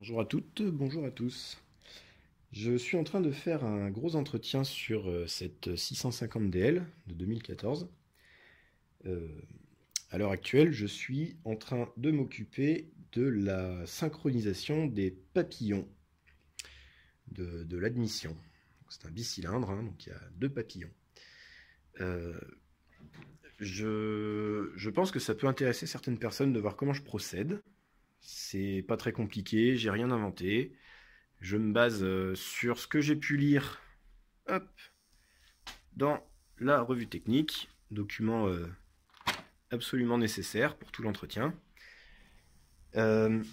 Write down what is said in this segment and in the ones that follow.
Bonjour à toutes, bonjour à tous. Je suis en train de faire un gros entretien sur cette 650DL de 2014. À l'heure actuelle, je suis en train de m'occuper de la synchronisation des papillons de l'admission. C'est un bicylindre, hein, donc il y a deux papillons. Je pense que ça peut intéresser certaines personnes de voir comment je procède. C'est pas très compliqué, j'ai rien inventé. Je me base sur ce que j'ai pu lire, hop, dans la revue technique, document absolument nécessaire pour tout l'entretien. Il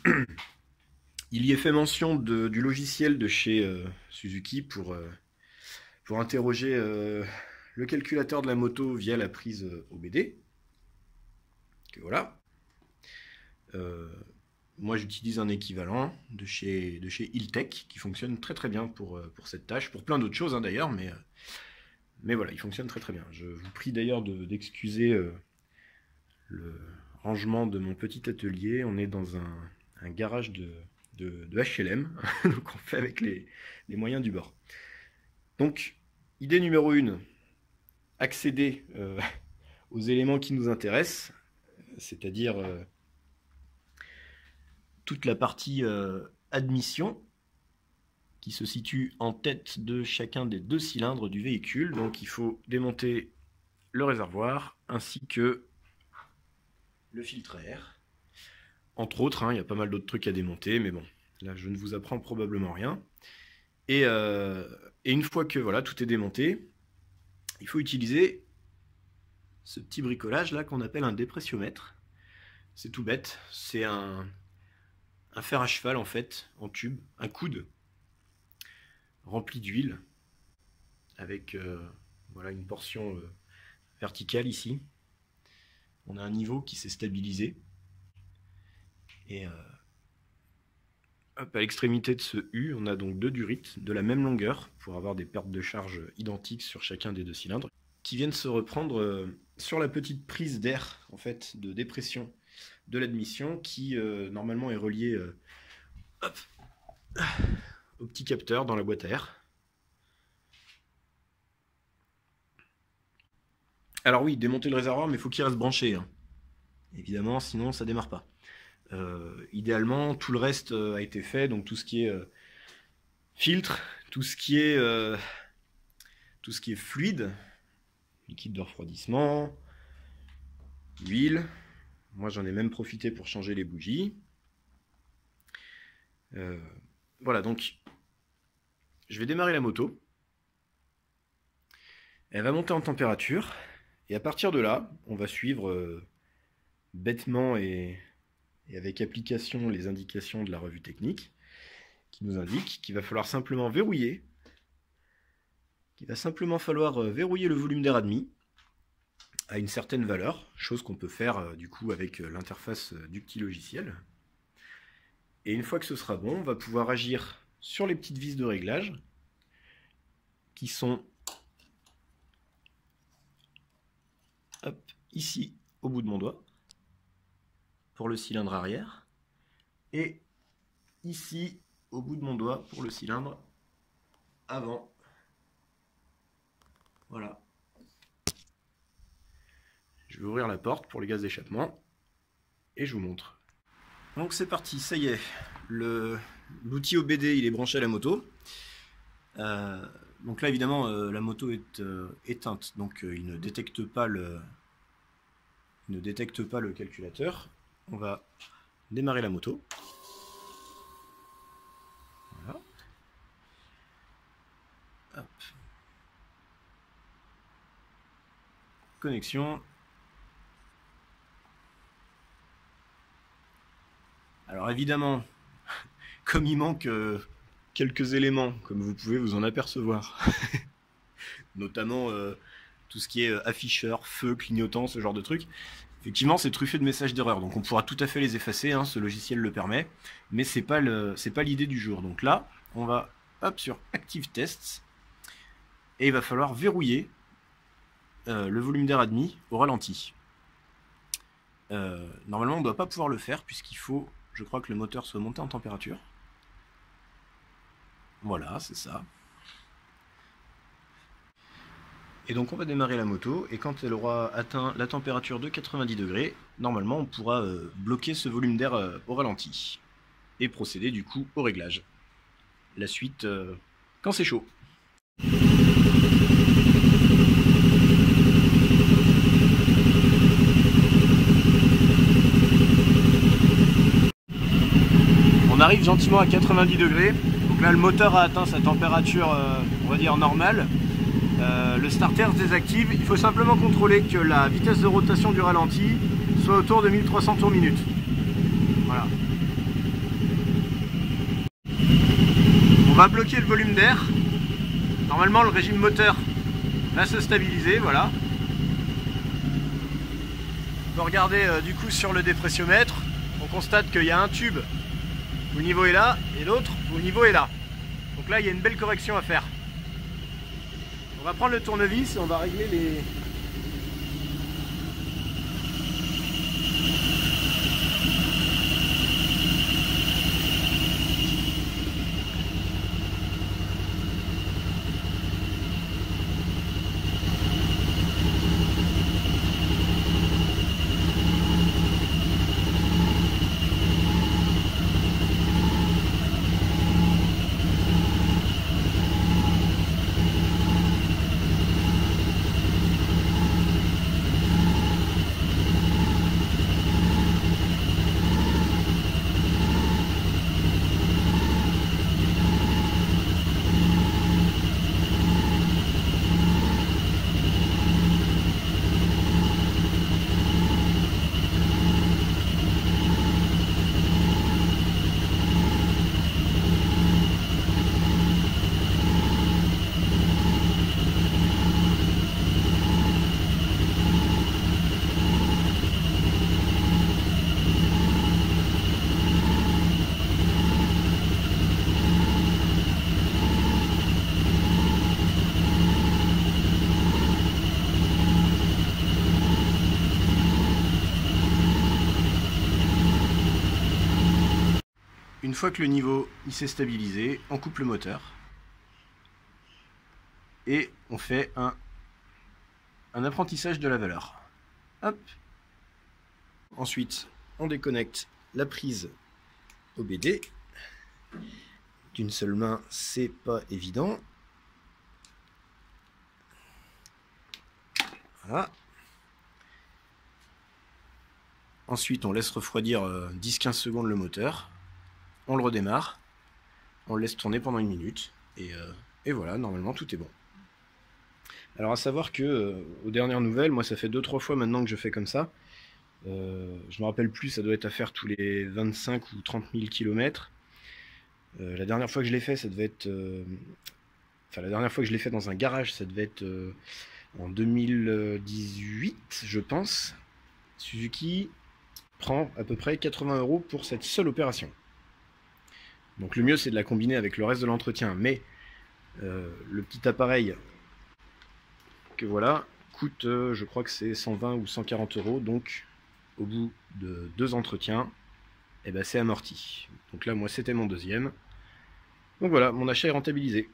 y est fait mention du logiciel de chez Suzuki pour interroger le calculateur de la moto via la prise OBD. Que voilà. Moi, j'utilise un équivalent de chez Iltech qui fonctionne très très bien pour cette tâche, pour plein d'autres choses hein, d'ailleurs, mais voilà, il fonctionne très très bien. Je vous prie d'ailleurs d'excuser le rangement de mon petit atelier. On est dans un garage de HLM, donc on fait avec les moyens du bord. Donc, idée numéro 1, accéder aux éléments qui nous intéressent, c'est-à-dire toute la partie admission qui se situe en tête de chacun des deux cylindres du véhicule. Donc il faut démonter le réservoir ainsi que le filtre à air. Entre autres, hein, il y a pas mal d'autres trucs à démonter, mais bon, là je ne vous apprends probablement rien. Et une fois que voilà, tout est démonté, il faut utiliser ce petit bricolage là qu'on appelle un dépressiomètre. C'est tout bête, c'est un fer à cheval en fait, en tube, un coude rempli d'huile avec voilà, une portion verticale ici. On a un niveau qui s'est stabilisé et hop, à l'extrémité de ce U, on a donc deux durites de la même longueur pour avoir des pertes de charge identiques sur chacun des deux cylindres qui viennent se reprendre sur la petite prise d'air en fait de dépression de l'admission qui normalement est reliée hop, au petit capteur dans la boîte à air. Alors oui, démonter le réservoir, mais il faut qu'il reste branché. Hein. Évidemment, sinon ça démarre pas. Idéalement, tout le reste a été fait, donc tout ce qui est filtre, tout ce qui est fluide, liquide de refroidissement, huile. Moi, j'en ai même profité pour changer les bougies. Voilà, donc je vais démarrer la moto. Elle va monter en température. Et à partir de là, on va suivre bêtement et avec application les indications de la revue technique qui nous indique qu'il va falloir simplement verrouiller. Il va simplement falloir verrouiller le volume d'air admis à une certaine valeur, chose qu'on peut faire du coup avec l'interface du logiciel. Et une fois que ce sera bon, on va pouvoir agir sur les petites vis de réglage qui sont hop, ici au bout de mon doigt pour le cylindre arrière et ici au bout de mon doigt pour le cylindre avant. Voilà. Je vais ouvrir la porte pour les gaz d'échappement et je vous montre. Donc c'est parti, ça y est, l'outil OBD il est branché à la moto. Donc là évidemment la moto est éteinte, donc il ne détecte pas le calculateur. On va démarrer la moto. Voilà. Hop. Connexion. Alors évidemment, comme il manque quelques éléments, comme vous pouvez vous en apercevoir, notamment tout ce qui est afficheur, feu, clignotant, ce genre de trucs, effectivement c'est truffé de messages d'erreur, donc on pourra tout à fait les effacer, hein, ce logiciel le permet, mais c'est pas l'idée du jour. Donc là, on va hop sur Active Tests, et il va falloir verrouiller le volume d'air admis au ralenti. Normalement on ne doit pas pouvoir le faire puisqu'il faut, je crois, que le moteur soit monté en température. Voilà, c'est ça. Et donc on va démarrer la moto, et quand elle aura atteint la température de 90 degrés, normalement on pourra bloquer ce volume d'air au ralenti, et procéder du coup au réglage. La suite quand c'est chaud. On arrive gentiment à 90 degrés, donc là le moteur a atteint sa température on va dire normale. Le starter se désactive, il faut simplement contrôler que la vitesse de rotation du ralenti soit autour de 1300 tours minute. Voilà. On va bloquer le volume d'air. Normalement le régime moteur va se stabiliser, voilà. On peut regarder du coup sur le dépressiomètre, on constate qu'il y a un tube où le niveau est là et l'autre où le niveau est là. Donc là il y a une belle correction à faire. On va prendre le tournevis et on va régler les... Une fois que le niveau s'est stabilisé, on coupe le moteur et on fait un apprentissage de la valeur. Hop. Ensuite, on déconnecte la prise OBD. D'une seule main, c'est pas évident. Voilà. Ensuite, on laisse refroidir 10-15 secondes le moteur. On le redémarre, on le laisse tourner pendant 1 minute, et voilà, normalement tout est bon. Alors à savoir que, aux dernières nouvelles, moi ça fait 2-3 fois maintenant que je fais comme ça. Je me rappelle plus, ça doit être à faire tous les 25 ou 30 000 km. La dernière fois que je l'ai fait, ça devait être... Enfin, la dernière fois que je l'ai fait dans un garage, ça devait être en 2018, je pense. Suzuki prend à peu près 80 € pour cette seule opération. Donc le mieux c'est de la combiner avec le reste de l'entretien, mais le petit appareil que voilà coûte je crois que c'est 120 ou 140 €, donc au bout de 2 entretiens, et ben c'est amorti. Donc là moi c'était mon deuxième. Donc voilà, mon achat est rentabilisé.